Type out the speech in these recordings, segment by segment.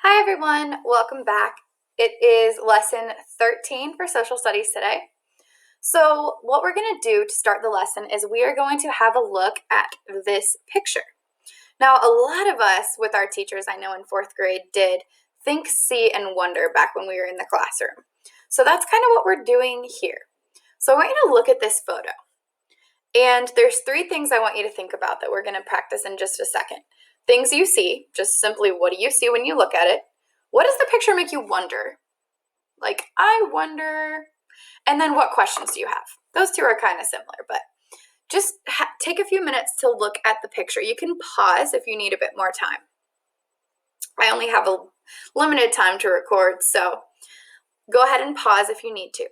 Hi everyone, welcome back. It is lesson 13 for social studies today. So what we're going to do to start the lesson is we are going to have a look at this picture. Now a lot of us with our teachers, I know in 4th grade, did think, see, and wonder back when we were in the classroom. So that's kind of what we're doing here. So I want you to look at this photo. And there's 3 things I want you to think about that we're going to practice in just a second. Things you see, just simply what do you see when you look at it? What does the picture make you wonder? Like, I wonder. And then what questions do you have? Those 2 are kind of similar, but just take a few minutes to look at the picture. You can pause if you need a bit more time. I only have a limited time to record, so go ahead and pause if you need to.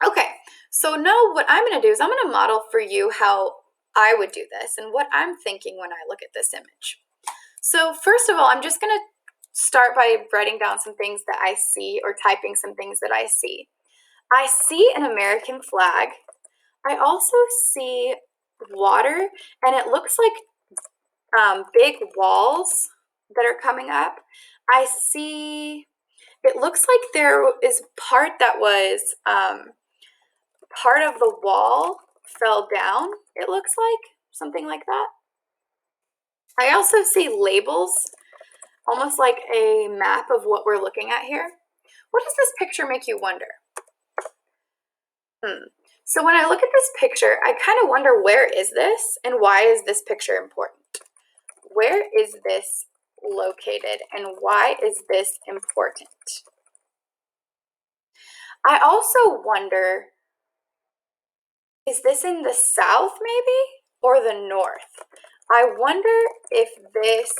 Okay, so now what I'm going to do is I'm going to model for you how I would do this and what I'm thinking when I look at this image. So first of all, I'm just going to start by writing down some things that I see or typing some things that I see. I see an American flag. I also see water, and it looks like big walls that are coming up. I see, it looks like there is part that was part of the wall fell down, it looks like, something like that. I also see labels, almost like a map of what we're looking at here. What does this picture make you wonder? So when I look at this picture, I kind of wonder, where is this and why is this picture important? Where is this located and why is this important? I also wonder, is this in the south maybe or the north? I wonder if this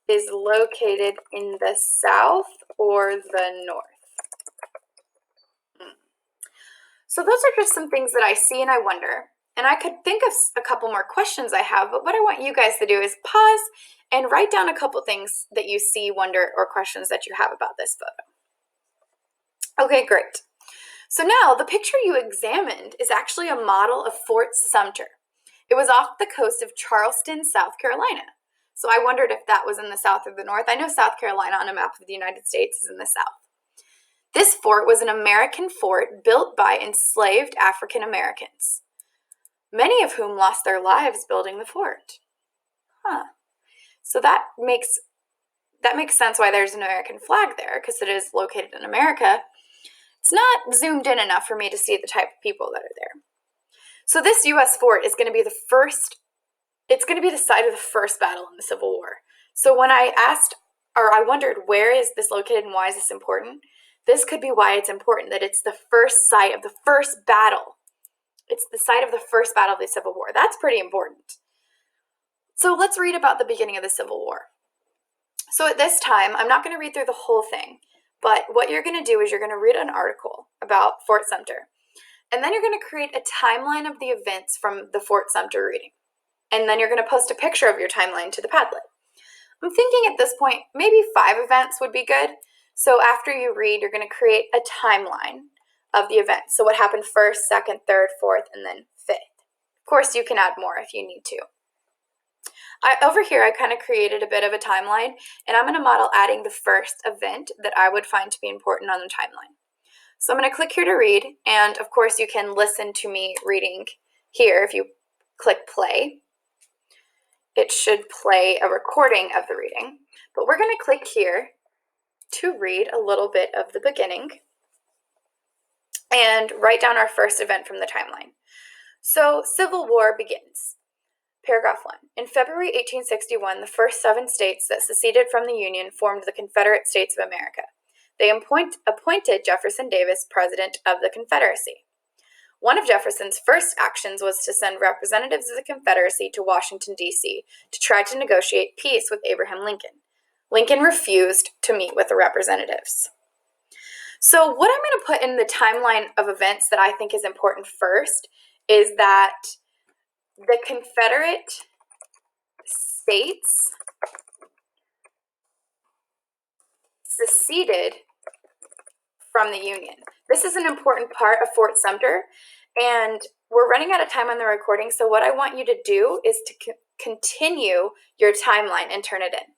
is located in the south or the north. So those are just some things that I see and I wonder. And I could think of a couple more questions I have, but what I want you guys to do is pause and write down a couple things that you see, wonder, or questions that you have about this photo. Okay, great. So now the picture you examined is actually a model of Fort Sumter. It was off the coast of Charleston, South Carolina. So I wondered if that was in the south or the north. I know South Carolina on a map of the United States is in the south. This fort was an American fort built by enslaved African Americans, many of whom lost their lives building the fort. So that makes sense why there's an American flag there, because it is located in America. It's not zoomed in enough for me to see the type of people that are there. So this U.S. fort is going to be the first, it's going to be the site of the first battle in the Civil War. So when I wondered, where is this located and why is this important? This could be why it's important, that it's the first site of the first battle. It's the site of the first battle of the Civil War. That's pretty important. So let's read about the beginning of the Civil War. So at this time, I'm not going to read through the whole thing, but what you're going to do is you're going to read an article about Fort Sumter, and then you're going to create a timeline of the events from the Fort Sumter reading. And then you're going to post a picture of your timeline to the Padlet. I'm thinking at this point, maybe 5 events would be good. So after you read, you're going to create a timeline of the events. So what happened first, second, third, fourth, and then fifth. Of course, you can add more if you need to. Over here, I kind of created a bit of a timeline, and I'm going to model adding the first event that I would find to be important on the timeline. So I'm going to click here to read, and of course, you can listen to me reading here. If you click play, it should play a recording of the reading, but we're going to click here to read a little bit of the beginning and write down our first event from the timeline. So Civil War begins. Paragraph 1. In February 1861, the first 7 states that seceded from the Union formed the Confederate States of America. They appointed Jefferson Davis president of the Confederacy. One of Jefferson's first actions was to send representatives of the Confederacy to Washington, D.C. to try to negotiate peace with Abraham Lincoln. Lincoln refused to meet with the representatives. So what I'm going to put in the timeline of events that I think is important first is that the Confederate States seceded from the Union. This is an important part of Fort Sumter, and we're running out of time on the recording, so what I want you to do is to continue your timeline and turn it in.